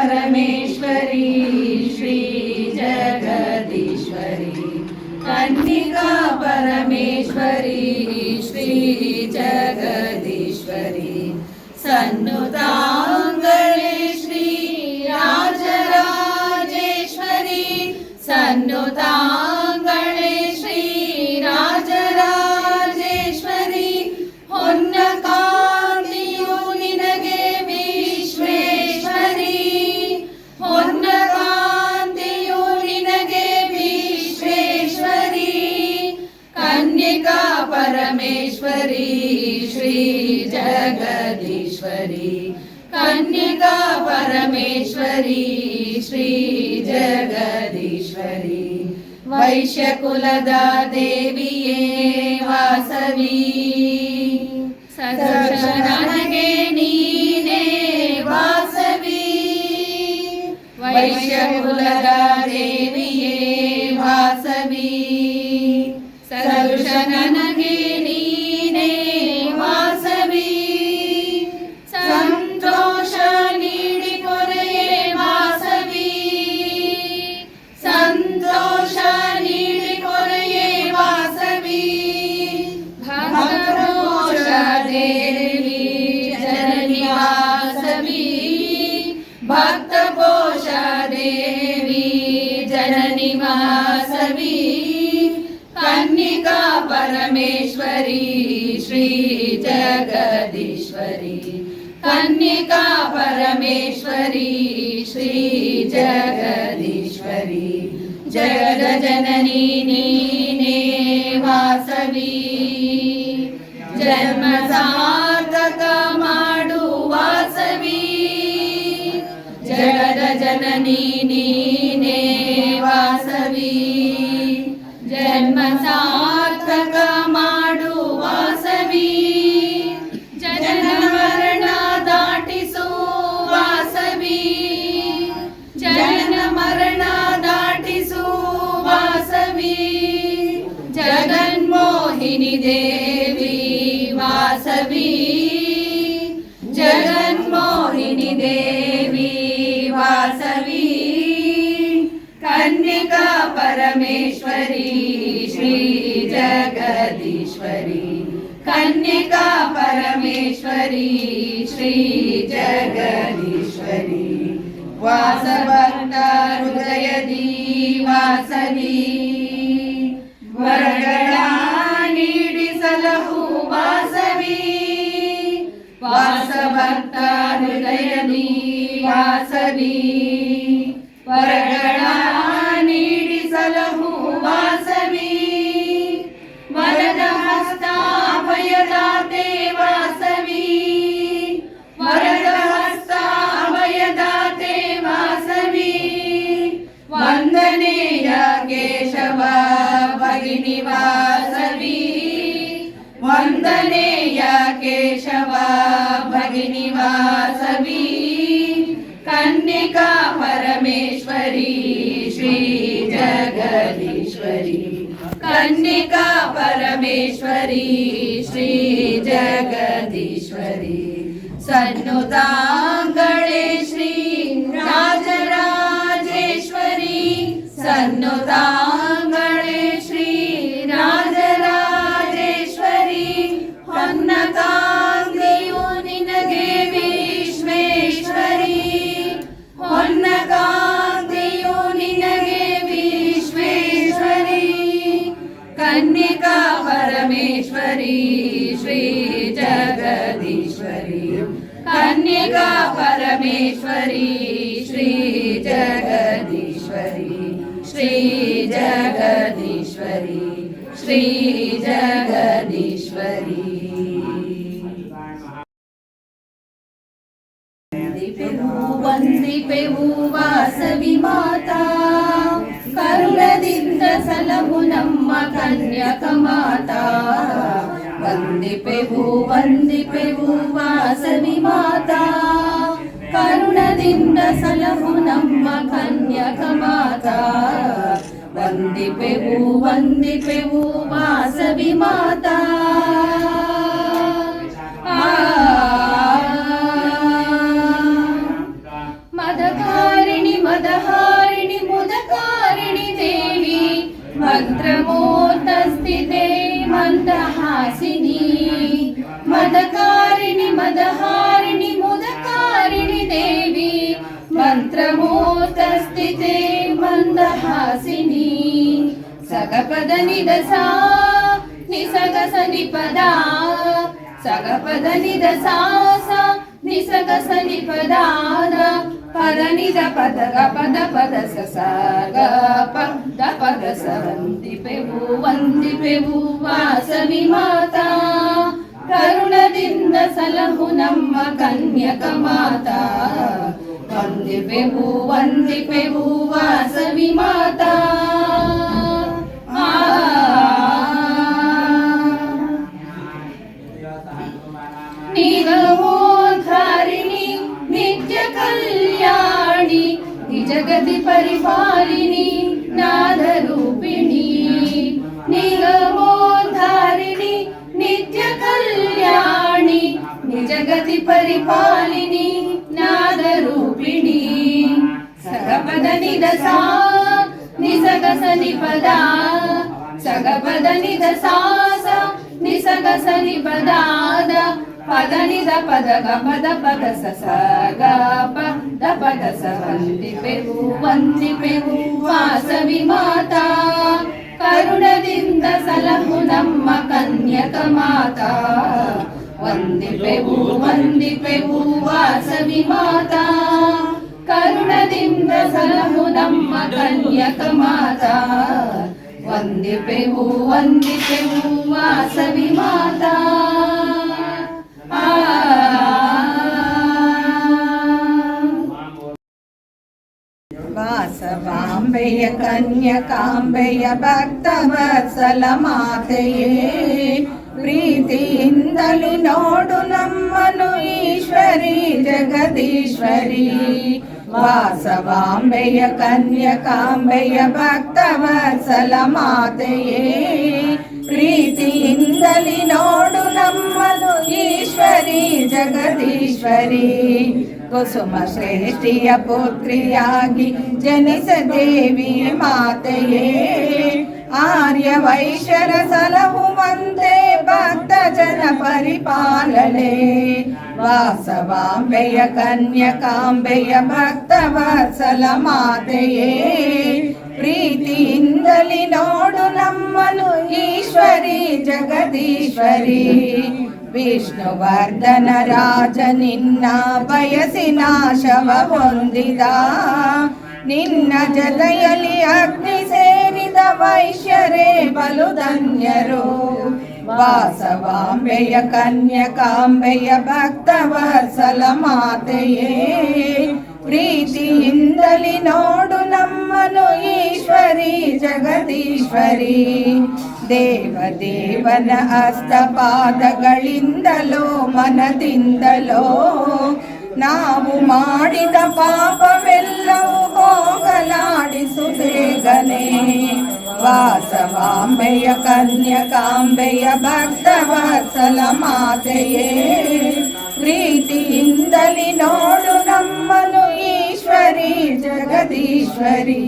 परमेश्वरी श्री जगदीश्वरी कन्निका परमेश्वरी श्री जगदीश्वरी सन्नुतांगणे श्री राजराजेश्वरी सन्नुतांगणे श्री राजराजेश्वरी ಹೊನ್ನ ಕಾಂತಿಯು ನಿನಗೆ ವಿಶ್ವೇಶ್ವರಿ ಹೊನ್ನ ಕಾಂತಿಯು ನಿನಗೆ ವಿಶ್ವೇಶ್ವರಿ ಕನ್ನಿಕಾ ಪರಮೇಶ್ವರಿ ಶ್ರೀ ಜಗದೀಶ್ವರಿ ಕನ್ನಿಕಾ ಪರಮೇಶ್ವರಿ ಶ್ರೀ ಜಗದೀಶ್ವರಿ ವೈಶ್ಯಕುಲದ ದೇವಿಯೇ ವಾಸವಿ ನನಗೆ ನೀನೇ ವಾಸವಿ ವೈಶ್ಯಕುಲದ ದೇವಿಯೇ ವಾಸವಿ ಸರುಷ ನನಗೆ ನೀನೇ ವಾಸವಿ ಸಂತೋಷ ನೀಡಿ ಕೊರೆಯೇ ವಾಸವಿ ಸಂತೋಷ ನೀಡಿ ಕೊರೆಯೇ ವಾಸವಿ ಭಕ್ತಪೋಷ ದೇವಿ ಜನನಿ ವಾಸವಿ ಭಕ್ತಪೋಷ ದೇವಿ ಜನನಿ ವಾಸವಿ ಕನ್ನಿಕಾ ಪರಮೇಶ್ವರಿ ಶ್ರೀ ಜಗದೀಶ್ವರಿ ಕನ್ನಿಕಾ ಪರಮೇಶ್ವರಿ ಶ್ರೀ ಜಗದೀಶ್ವರಿ ಜಗದ ಜನನಿ ನೀನೇ ವಾಸವಿ ಜನ್ಮ ಸಾರ್ಥಕ ಮಾಡು ವಾಸವಿ ಜಗದ ಜನನಿ ನೀನೇ ವಾಸವಿ ಜನ್ಮ ಸಾರ್ಥಕ ಮಾಡು ವಾಸವಿ ಜನನ ಮರಣ ದಾಟಿಸು ವಾಸವಿ ಜನನ ಮರಣ ದಾಟಿಸು ವಾಸವಿ ಜಗನ್ಮೋಹಿನಿ ದೇವಿ ವಾಸವಿ ಜಗನ್ಮೋಹಿನಿ ದೇವಿ ವಾಸವಿ ಕನ್ನಿಕಾ ಪರಮೇಶ್ವರಿ ಶ್ರೀ ಜಗದೀಶ್ವರಿ ಕನ್ನಿಕಾ ಪರಮೇಶ್ವರಿ ಶ್ರೀ ಜಗದೀಶ್ವರಿ ವಾಸಭಕ್ತ ಹೃದಯದಿ ವಾಸವಿ ವರಗಳ ನೀಡಿಸಲಹು ವಾಸವಿ ವಾಸಭಕ್ತ ಹೃದಯದಿ ವಾಸವಿ ವರಗಳ ನೀಡಿಸಲಹು ವಾಸವಿ ವರದ ಹಸ್ತ ಅಭಯದಾತೆ ವಾಸವಿ ವರದ ಹಸ್ತ ಅಭಯದಾತೆ ವಾಸವಿ ವಂದನೆಯ ಕೇಶವ ಭಗಿನಿ ವಾಸವಿ ವಂದನೆಯ ಕೇಶವ ಭಗಿನಿ ವಾಸವಿ ಕನ್ನಿಕಾ ಪರಮೇಶ್ವರಿ ಶ್ರೀ ಜಗದೀಶ್ವರಿ ಕನ್ನಿಕಾ ಪರಮೇಶ್ವರಿ ಶ್ರೀ ಜಗದೀಶ್ವರಿ ಸನ್ನುತಾಂಗಣೆ ಶ್ರೀ ರಾಜರಾಜೇಶ್ವರಿ ಸನ್ನುತಾಂಗಣೆ ಶ್ರೀ ರಾಜರಾಜೇಶ್ವರಿ ಹೊನ್ನ ಕಾಂತಿಯು ನಿನಗೆ ವಿಶ್ವೇಶ್ವರಿ ಹೊನ್ನ ಕಾಂತಿಯು ನಿನಗೆ ವಿಶ್ವೇಶ್ವರಿ ಕನ್ನಿಕಾ ಪರಮೇಶ್ವರಿ ಶ್ರೀ ಜಗದೀಶ್ವರಿ ಕನ್ನಿಕಾ ಪರಮೇಶ್ವರಿ ಶ್ರೀ ಜಗದೀಶ್ವರಿ ಶ್ರೀ ಜಗದೀಶ್ವರಿ ಶ್ರೀ ಜಗದೀಶ್ವರಿ ವಂದಿಪೆವು ವಾಸವಿ ಮಾತಾ ಕರುಣದಿಂದ ಸಲಹು ನಮ್ಮ ಕನ್ಯಕ ಮಾತಾ ವಂದಿಪೆವು ವಾಸವಿ ಮಾತಾ ಕರುಣದಿಂದ ಸಲಹು ನಮ್ಮ ಕನ್ಯಕ ಮಾತಾ ವಂದಿಪೆವು ವಾಸವಿ ಮಾತಾ ಮದಕ ಮಂದಹಾಸಿನಿ ಸಗಪದ ನಿದ ಸಾ ನಿಸಗ ಸನಿಪದ ಸಗಪದ ನಿದ ಸಾ ನಿಸಗ ಸನಿಪದಾದ ಪದ ನಿದ ಪದ ಪದ ಪದ ಸ ಗ ಪದ ಪದ ಸ ವಂದಿಪೆವು ವಾಸವಿ ಮಾತಾ ಕರುಣದಿಂದ ಸಲಹು ನಮ್ಮ ಕನ್ಯಕ ಮಾತಾ ವಂದಿಪೆವು ವಾಸವಿ ಮಾತಾ ನಿಗಮೋದ್ಧಾರಿಣಿ ನಿತ್ಯ ಕಲ್ಯಾಣಿ ನಿಜಗತಿ ಪರಿಪಾಲಿನಿ ನಾದರೂಪಿಣಿ ನಿಗಮೋದ್ಧಾರಿಣಿ ನಿತ್ಯ ಕಲ್ಯಾಣಿ ನಿಜಗತಿ ಪರಿಪಾಲಿನಿ ನಾದರೂಪಿಣಿ ಸಗಪದ ನಿದ ಸಾ ನಿಸಗ ಸನಿಪದ ಸಗಪದ ನಿದ ಸಾ ನಿಸಗ ಸನಿಪದಾದ ಪದ ನಿದ ಪದ ಗ ಪದ ಪದ ಸ ಗ ಪದ ಪದ ಸ ವಂದಿಪೆವು ವಾಸವಿ ಮಾತಾ ಕರುಣದಿಂದ ಸಲಹು ನಮ್ಮ ಕನ್ಯಕ ಮಾತಾ ವಂದಿಪೆವು ವಾಸವಿ ಮಾತಾ ಕರುಣದಿಂದ ಸಲಹು ನಮ್ಮ ಕನ್ಯಕ ಮಾತಾ ವಂದಿಪೆವು ವಾಸವಿ ಮಾತಾ ವಾಸವಾಂಬೆಯ ಕನ್ಯಕಾಂಬೆಯ ಭಕ್ತವತ್ಸಲ ಮಾತೆಯೇ ಪ್ರೀತಿಯಿಂದಲೂ ನೋಡು ನಮ್ಮನು ಈಶ್ವರಿ ಜಗದೀಶ್ವರಿ ವಾಸವಾಂಬೆಯ ಕನ್ಯಕಾಂಬೆಯ ಭಕ್ತವತ್ಸಲ ಮಾತೆಯೇ ಪ್ರೀತಿಯಿಂದಲೂ ನೋಡು ನಮ್ಮನು ಈಶ್ವರಿ ಜಗದೀಶ್ವರಿ ಕುಸುಮ ಶ್ರೇಷ್ಠಿಯ ಪುತ್ರಿಯಾಗಿ ಜನಿಸ ದೇವಿ ಮಾತೆಯೇ ಆರ್ಯ ವೈಶ್ಯರ ಸಲಹುವಂತೆ ಭಕ್ತ ಜನ ಪರಿಪಾಲನೆ ವಾಸವಾಂಬೆಯ ಕನ್ಯಕಾಂಬೆಯ ಭಕ್ತವತ್ಸಲ ಮಾತೆಯೇ ಪ್ರೀತಿಯಿಂದಲೂ ನೋಡು ನಮ್ಮನು ಈಶ್ವರಿ ಜಗದೀಶ್ವರಿ ವಿಷ್ಣುವರ್ಧನ ರಾಜ ನಿನ್ನ ಬಯಸಿ ನಾಶವ ಹೊಂದಿದ ನಿನ್ನ ಜೊತೆಯಲ್ಲಿ ಅಗ್ನಿ ಸೇರಿದ ವೈಶ್ಯರೇ ಬಲು ಧನ್ಯರು ವಾಸವಾಂಬೆಯ ಕನ್ಯಕಾಂಬೆಯ ಭಕ್ತವತ್ಸಲ ಮಾತೆಯೇ ಪ್ರೀತಿಯಿಂದಲೂ ನೋಡು ನಮ್ಮನು ಈಶ್ವರಿ ಜಗದೀಶ್ವರಿ ದೇವದೇವನ ಹಸ್ತಪಾದಗಳಿಂದಲೋ ಮನದಿಂದಲೋ ನಾವು ಮಾಡಿದ ಪಾಪವೆಲ್ಲವೂ ಹೋಗಲಾಡಿಸು ಬೇಗನೆ ವಾಸವಾಂಬೆಯ ಕನ್ಯಕಾಂಬೆಯ ಭಕ್ತವತ್ಸಲ ಮಾತೆಯೇ ಪ್ರೀತಿಯಿಂದಲೂ ನೋಡು ನಮ್ಮನು ಈಶ್ವರಿ ಜಗದೀಶ್ವರಿ